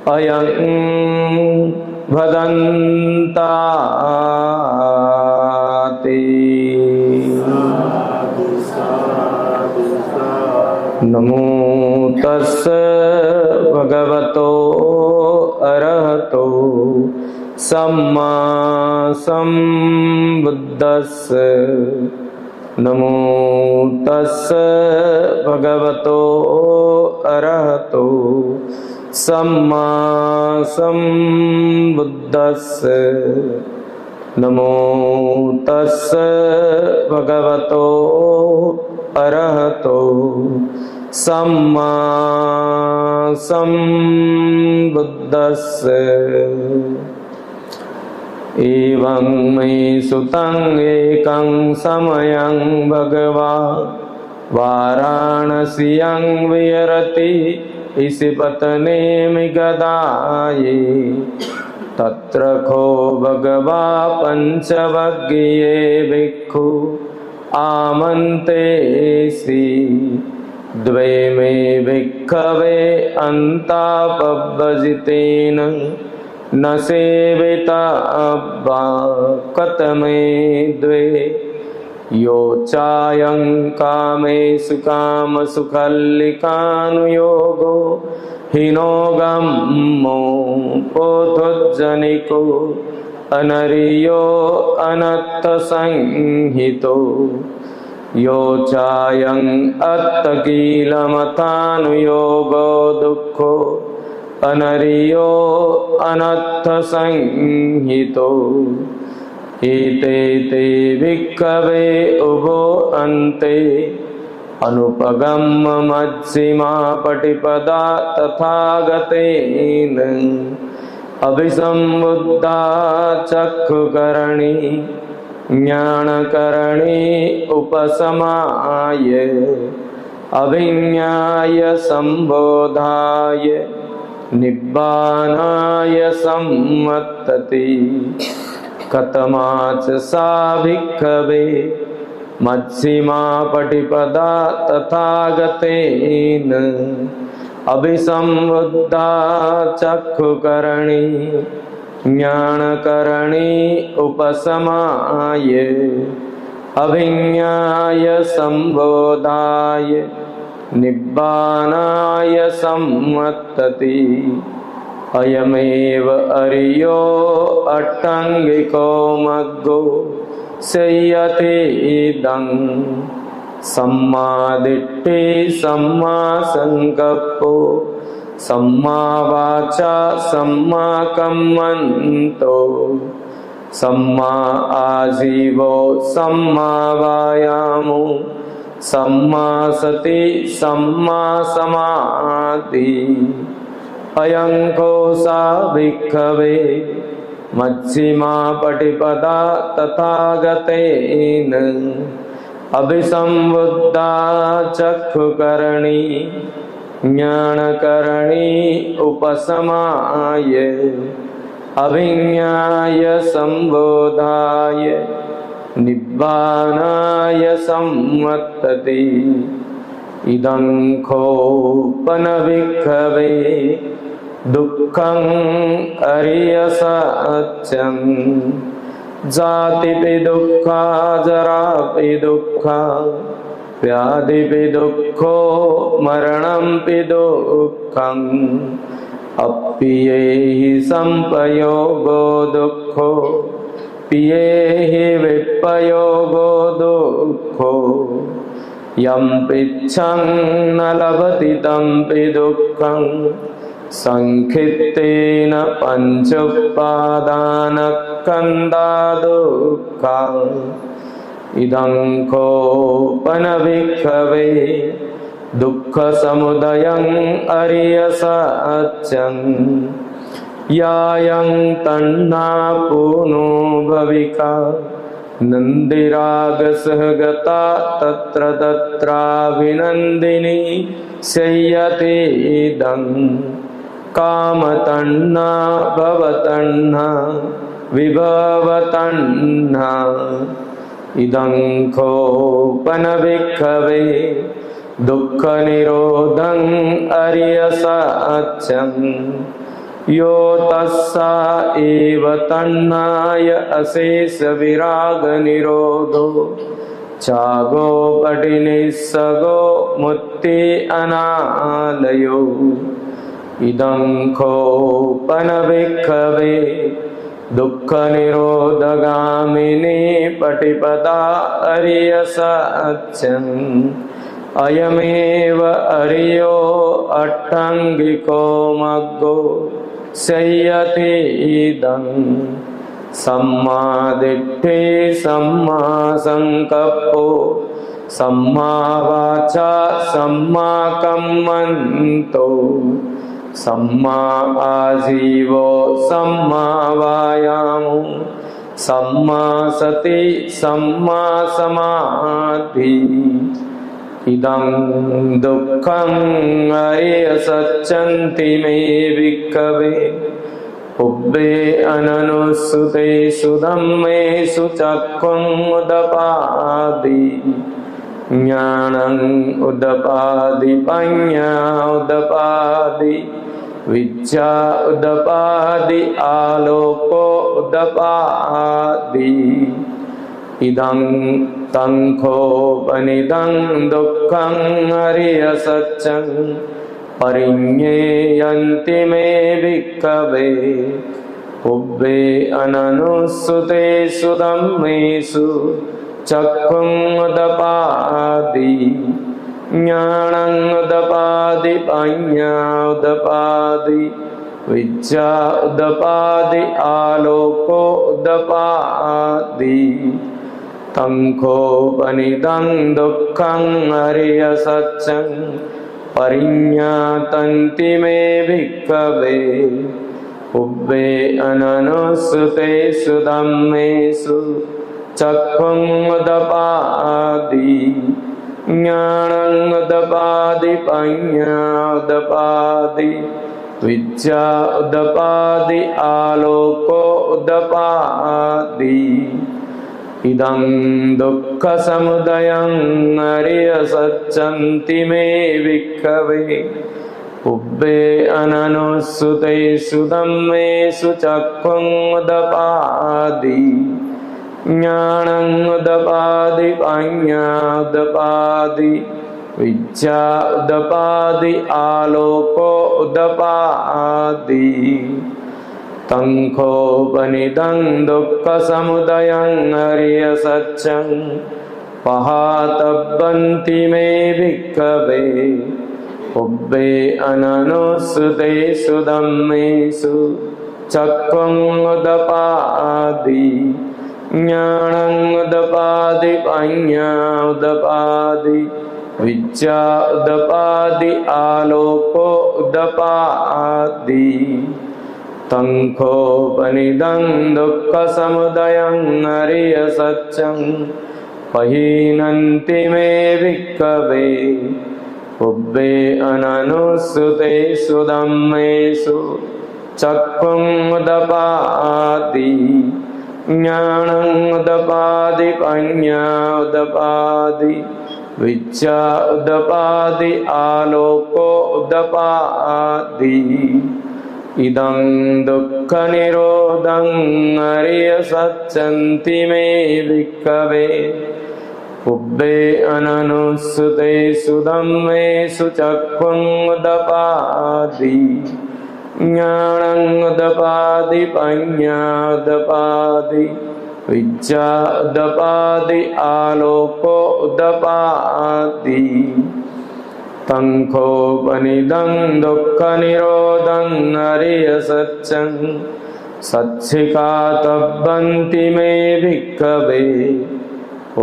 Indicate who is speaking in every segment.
Speaker 1: अयं भदन्ताति। नमो तस् भगवतो अरहतो सम्मा सम्बुद्धस्स। नमो तस् भगवतो अरहतो सम्मा सम्बुद्धस्स। नमो तस् भगवतो अरहतो सम्मा सम्बुद्धस्स। एवं मयि सुतं एकं समयं भगवान् वाराणस्यां विहरति ईशिपत्ने मृगदाये। तत्र खो भगवा पञ्चवग्ये भिक्खु आमन्ते श्री द्वे मे भिक्खवे अन्तापभजितेन न सेविता अब्बा कतमे द्वे। यो चायं कामेषु कामसुखल्लिकानुयोगो हीनोगमो पोथोज्जनिको अनरियो अनत्तसंहितो। यो चायं अत्तकीलमथानुयोगो दुःखो अनरियो अनत्थसंहितो। एते ते भिक्खवे उभो अन्ते अनुपगम्य मज्जिमा पटिपदा तथागतेन अभिसंबुद्धा चक्षुकरणी ज्ञानकरणी उपसमाय अभिज्ञाय संबोधाय निब्बानाय सम्मत्तति। कतमा च सा भिक्खवे मज्जिमा पटिपदा तथागतेन अभिसंबुद्धा चक्षुकरणी ज्ञानकरणी उपसमाय अभिज्ञाय संबोधाय निब्बानाय सम्मत्तति। अयमेव अर्यो अट्टाङ्गिको मग्गो संयते इदं सम्मा दिट्ठि सम्मा संकप्पो सम्मा वाचा सम्मा कम्मन्तो सम्मा आजीवो सम्मा वायामो सम्मा सति सम्मा समाधि। अयं कोसा भिक्खवे मज्जिमा पटिपदा तथागतेन अभिसंबुद्धा चक्षुकरणी ज्ञानकरणी उपसमाय अभिज्ञाय संबोधाय निब्बानाय सम्मत्तति। इदं खोपन भिक्खवे दुःखं अरियसत्यं। जातिपि दुःखा जरापि दुःखा व्याधिपि दुःखो मरणंपि दुःखम्। अप्येहि संपयोगो दुःखो पियेहि विपयोगो दुःखो। यं पृच्छं न लभति तंपि दुःखं संखित्तेन पंचोपादानस्कन्धा दुःखा। इदं खोपन भिक्खवे दुःखसमुदयं अरियसत्यं। यायं तन्नापूनो भविका नन्दिरागसहगता तत्र तत्राभिनन्दिनी शय्यते इदं। कामतन्ना भवतन्ना विभवतन्ना। इदं खोपन भिक्खवे दुःखनिरोधं अरियसत्यं। यो तस्सा एव तन्नाय अशेष विराग निरोधो चागो पटिनिस्सगो मुक्ति अनालयो इदं खोपन भिक्खवे दुःख निरोधगामिनी पटिपदा अरिय सत्यं अयमेव अरियो अट्टांगिको मग्गो सय्यति इदं सम्मा दिट्ठि सम्मा संकप्पो सम्मा वाचा सम्मा कम्मन्तो सम्मा आजीवो सम्मा वायामो सम्मा सति सम्मा समाधि इदं दुःखं अरिय सच्चन्ति मे भिक्खवे उब्बे अननुसुतेषु धम्मेषु चक्खुं उदपादि ज्ञानं उदपादि पञ्ञा उदपादि विद्या उदपादि आलोको उदपादि इदं तं खोपनिदं दुःखं अरिय सत्यं परिज्ञेयन्ति मे भिक्खवे उब्बे अननुसुतेषु धम्मेषु चक्खुं उदपादि ज्ञानं उदपादि पञ्ञा उदपादि विद्या उदपादि आलोको उदपादि तं खोपनिदं दुःखं अरिय सत्यं परिज्ञातन्ति मे भिक्खवे उब्बे अननुसुतेषु धम्मेषु चक्खुं उदपादि ज्ञानं उदपादि पञ्ञा उदपादि विद्या उदपादि आलोको उदपादि इदं दुःखसमुदयं अरिय सच्चन्ति मे भिक्खवे उब्बे अननुसुतेषु धम्मेषु चक्खुं उदपादि ज्ञानं उदपादि पञ्ञा उदपादि विद्या उदपादि आलोको उदपादि तं खोपनिदं दुःखसमुदयं अरिय सत्यं पहातब्बन्ति मे भिक्खवे उब्बे अननुसुतेषु धम्मेषु चक्खुं उदपादि ज्ञानं उदपादि पञ्ञा उदपादि विद्या उदपादि आलोको उदपादि तं खोपनिदं दुःखसमुदयं अरिय सत्यं पहीनन्ति मे भिक्खवे उब्बे अननुसुतेषु धम्मेषु चक्खुं उदपादि ज्ञानं उदपादि पञ्ञा उदपादि विद्या उदपादि आलोको उदपादि इदं दुःखनिरोधं अरिय सच्चन्ति मे भिक्खवे उब्बे अननुसुतेषु धम्मेषु चक्खुं उदपादि ज्ञानं उदपादि पञ्ञा उदपादि विद्या उदपादि आलोको उदपादि तं खोपनिदं दुःखनिरोधं अरिय सत्यं सच्छिकातब्बन्ति मे भिक्खवे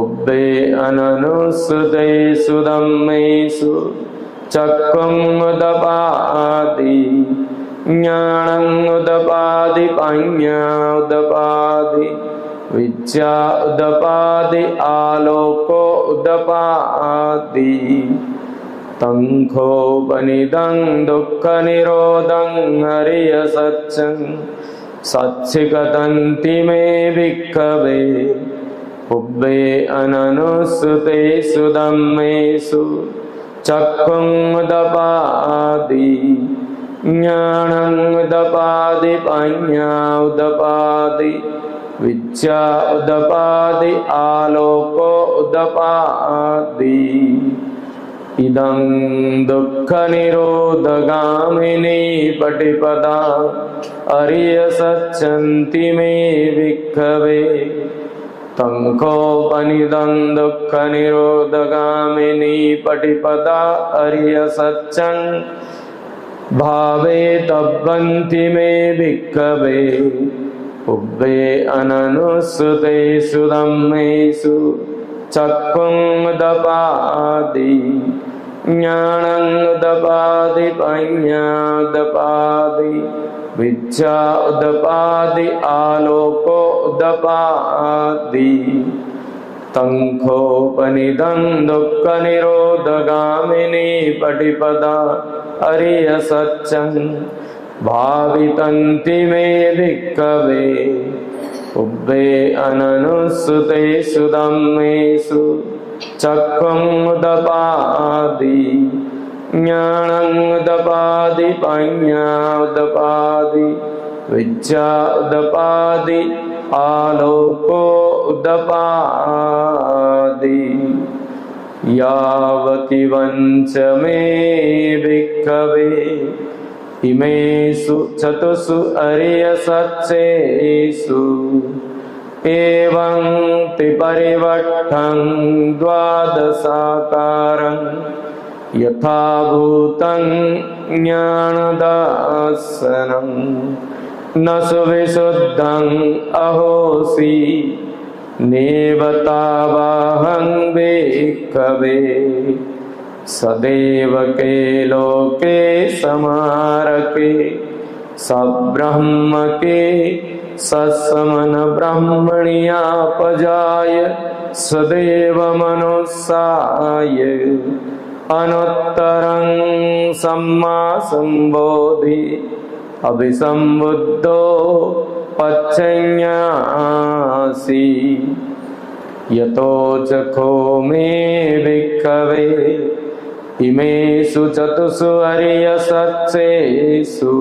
Speaker 1: उब्बे अननुसुतेषु धम्मेषु चक्खुं उदपादि ज्ञानं उदपादि पञ्ञा उदपादि विद्या उदपादि आलोको उदपादि तं खोपनिदं दुःखनिरोधं अरिय सत्यं सच्छिकतन्ति मे भिक्खवे उब्बे अननुसुतेषु धम्मेषु चक्खुं उदपादि ज्ञानं उदपादि पञ्ञा उदपादि विद्या उदपादि आलोको उदपादि इदं दुःखनिरोधगामिनी पटिपदा अर्यसच्चन्ति मे भिक्खवे तंकोपनिदं दुःखनिरोधगामिनी पटिपदा अर्यसच्चन् भावे तब्बन्ति मे भिक्खवे उभे अननुसुतेषु धम्मेषु चक्कुमुदपादि ज्ञानमुदपादि पञ्ञादपादि विद्या उदपादि आलोको उदपादि तंखोपनिदं दुःखनिरोधगामिनी पटिपदा अर्यसच्चन् भावितन्ति मे भिक्खवे उभे अननुसुतेषु धम्मेषु चक्कुमुदपादि ज्ञानमुदपादि पञ्ञादपादि विद्या उदपादि आलोको उदपादि यावति वंच मे भिक्खवे इमेषु चतुषु अर्यसच्चेषु एवं त्रिपरिवट्ठं द्वादशाकारं यथा भूतं ज्ञानदर्शनं न सुविशुद्धं अहोसि नेव तावाहं भिक्खवे सदैव के लोके समारके सब्रह्म के सत्समन ब्रह्मण्यापजाय सदैव मनुष्याय अनुत्तरं सम्मा संबोधि अभिसंबुद्धो पच्चन्यासि यतो चखो मे भिक्खवे इमेषु चतुषु अर्यसच्चेषु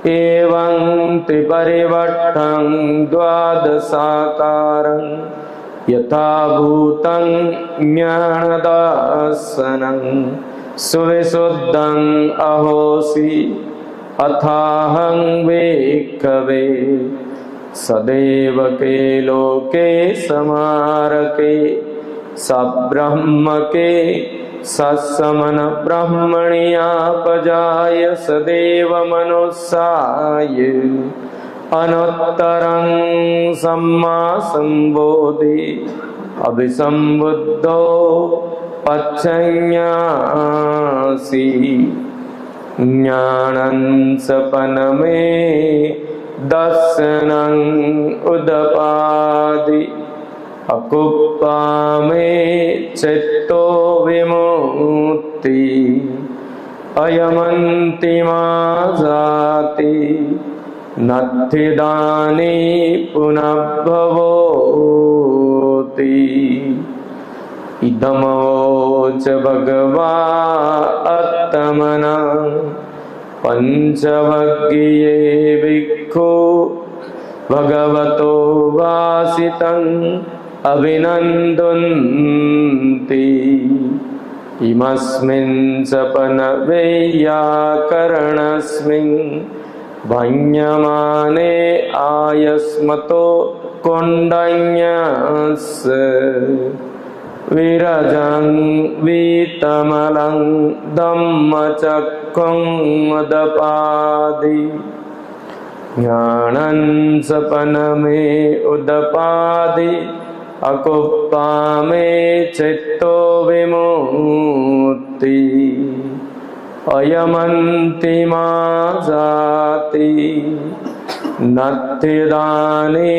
Speaker 1: एवं त्रिपरिवट्ठं द्वादशाकारं यथा भूतं ज्ञानदर्शनं सुविशुद्धं अहोसि अथाहं भिक्खवे सदैव के लोके समारके सब्रह्म के सत्समन ब्रह्मण्यापजाय सदैव मनुष्याय अनुत्तरं सम्मा संबोधि अभिसंबुद्धो पच्चन्यासि ज्ञानं सपनमे दर्शनं उदपादि अकुप्पा मे चित्तो विमुक्ति अयमन्तिमा जाति नत्थिदानी पुनर्भवोति इदमोच भगवा अत्तमना पंचवग्ये भिक्खु भगवतो वासितं अभिनन्दन्ति इमस्मिन् सपनवैयाकरणस्मिन् भञ्यमाने आयस्मतो कोण्डन्यस्य विरजं वीतमलं धम्मचक्कुमुदपादि ज्ञानं सपनमे उदपादि अकुप्पा मे चित्तो विमुक्ति अयमन्तिमा जाति नत्थिदानी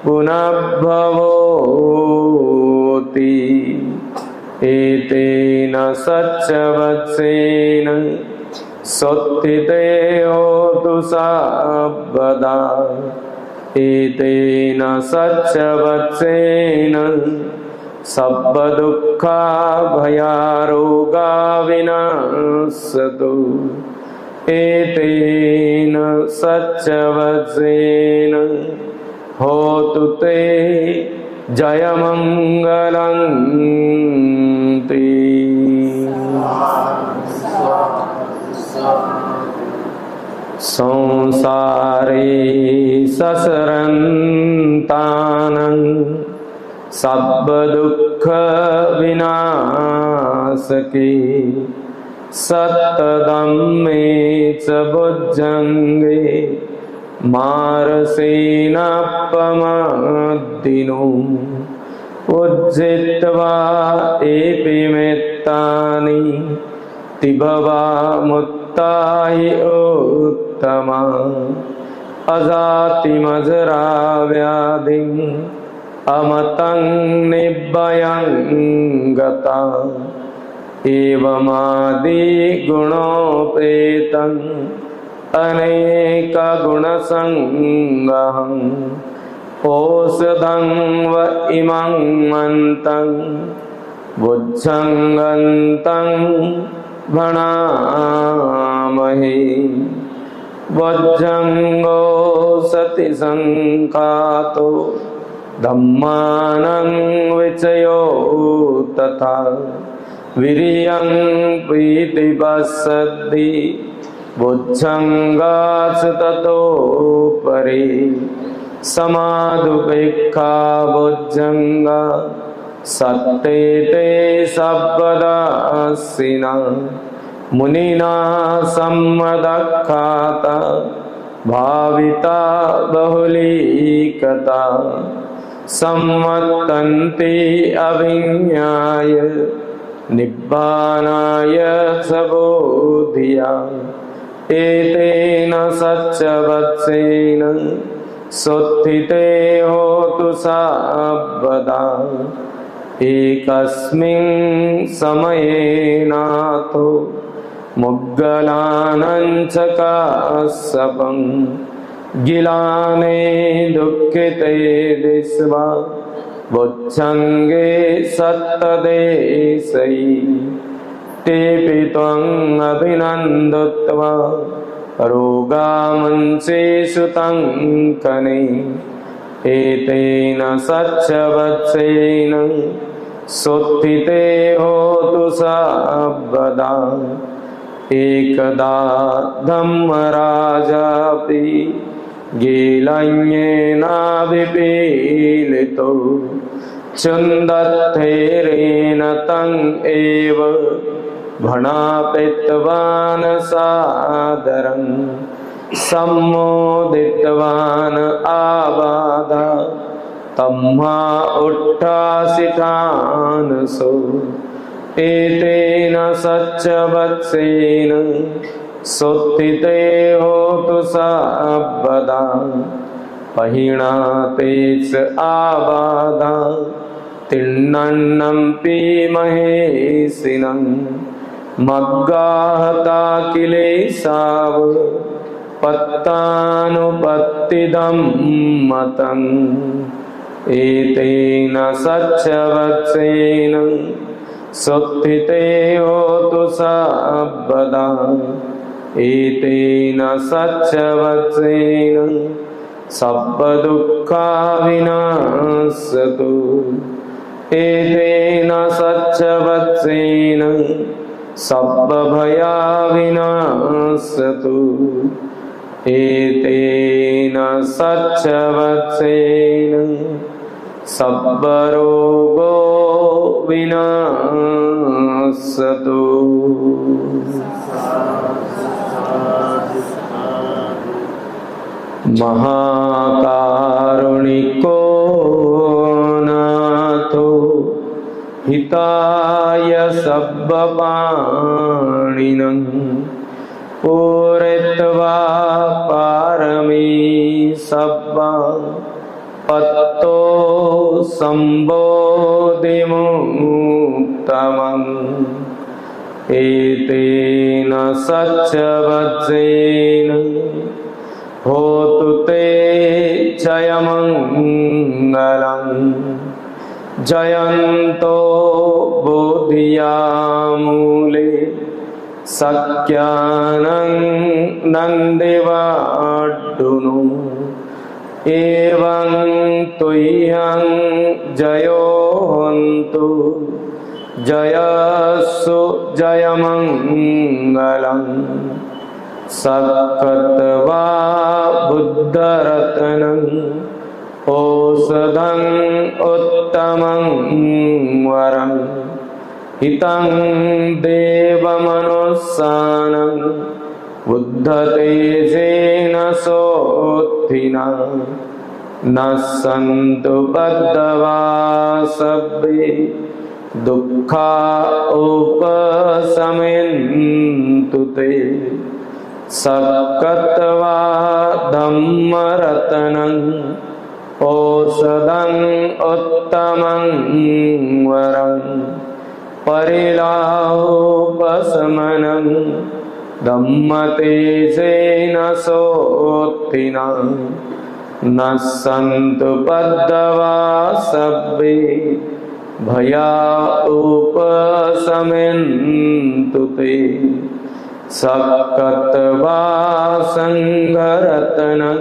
Speaker 1: पुनर्भवोति एतेन सच्चवत्सेन सोत्थिते होतु सर्वदा एतेन सच्चवत्सेन सब्बदुःखा भयारोगा विनाशतु एतेन सच्चवत्सेन होतु ते जयमङ्गलं ते। संसारे ससरन्तानं सब्बदुःख विनाशके सत्तदम्मे च बुद्धंगे मारसेनापमद्दिनो उज्जित्वा एपिमेत्तानि तिभवा मुत्ताहि उत्तमा अजातिमजरा व्याधिं अमतं निभयं गता एवमादि गुणोपेतं अनेकगुणसङ्गहं औषधं व इमं मन्तं बुद्धङ्गन्तं भणामहे। बुद्धङ्गो सति संकातो धम्मानं विचयो तथा वीर्यं प्रीतिपश्यति बुद्धङ्गास ततो परे समाधुपेक्षा बुद्धङ्गा सत्तेते सब्बदासिना मुनिना सम्मदख्याता भाविता बहुलीकता सम्मतन्ति अभिज्ञाय निब्बानाय सबोधिया एतेन सच्चवत्सेन सोत्थिते होतु सर्वदा एकस्मिन् समये नाथो मुद्गलानं च काश्यपं गिलाने दुःखिते दिस्वा बुद्धङ्गे सत्तदेशै तेऽपि त्वम् अभिनन्दत्वा रोगामंसेषु तङ्कने एतेन सच्चवत्सेन सोत्थिते होतु सर्वदा एकदा धम्मराजापि गीलन्येनाभिपीडितो चुन्दत्थेरेण तं एव भणापितवान् सादरं सम्मोदितवान् आबाध तम्हा उट्टासितानसो एतेन सच्चवत्सेन सोत्थिते होतु सर्वदा पहिणाते च आबाधा तिन्नन्नं पीमहेशिनं मग्गाहता किलेशाव पत्तानुपत्तिदं मतम् एतेन सच्चवत्सेन सोत्थिते होतु सर्वदा एतेन सच्चवत्सेन सब्बदुःखा विनाशतु एतेन सच्चवत्सेन सब्बभया विनाशतु एतेन सच्चवत्सेन सब्बरोगो विनाशतु। महाकारुणिको नाथो हिताय सब्बपाणिनं पूरयित्वा पारमी सब्बा पत्तो सम्बोधिमुत्तमम् एतेन सच्चवत्सेन होतु ते जयमङ्गलं जयन्तो बोधियामूले सख्यानं नन्दिवाड्डुनु एवं तुह्यं जयोऽन्तु जयस्सु जयमङ्गलं सत्कृत्वा बुद्धरत्नं औषधं उत्तमं वरं हितं देवमनुस्सानं बुद्धतेजेन सोत्थिना न सन्तु बद्धवा सभ्ये दुःखा उपशमयन्तु ते सत्कृत्वा धम्मरत्नं औषधं उत्तमं वरं परिलाहोपशमनं धम्मतेजेन सोत्थिना न सन्तु बद्धवा सभ्ये भया उपशमयन्तु ते सत्कृत्वा संघरत्नं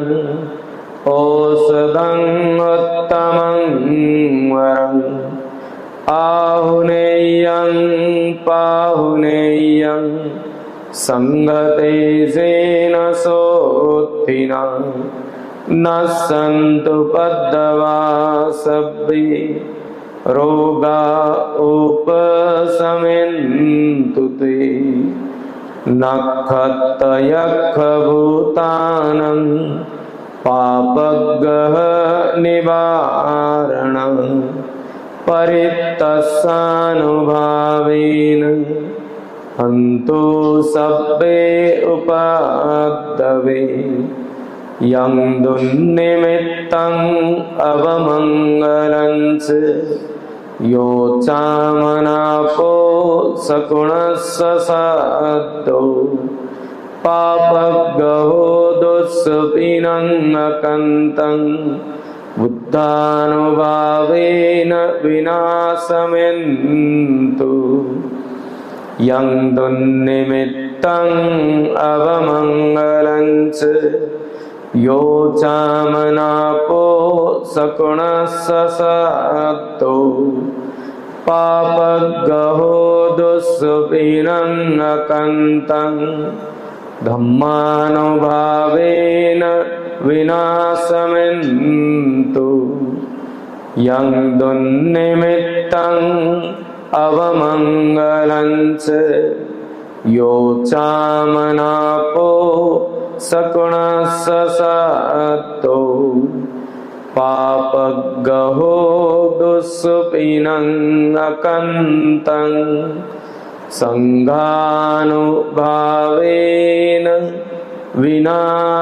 Speaker 1: औषधं उत्तमं वरं आहुनेयं पाहुनेयं संघतेजेन सोत्थिना न सन्तु बद्धवा सभ्ये रोगा उपशमयन्तु ते नखतयखभूतानं पापगहनिवारणं परित्तस्सानुभावेन हन्तु सभ्ये उपाद्धवे यं दुर्निमित्तम् अवमङ्गलं च यो चामनापो सगुणस्य साधो पापगहो दुःस्विनङ्कन्तं बुद्धानुभावेन विनाशमयन्तु यं दुर्निमित्तम् अवमङ्गलं च यो चामनापो सगुणस्य साधो पापगहो दुःस्विनङ्कन्तं धम्मानुभावेन विनाशमयन्तु यं दुर्निमित्तम् अवमङ्गलं च यो चामनापो सगुणस्य साधो पापगहो दुःस्विनङ्कन्तं संघानुभावेन विनाशमयन्तु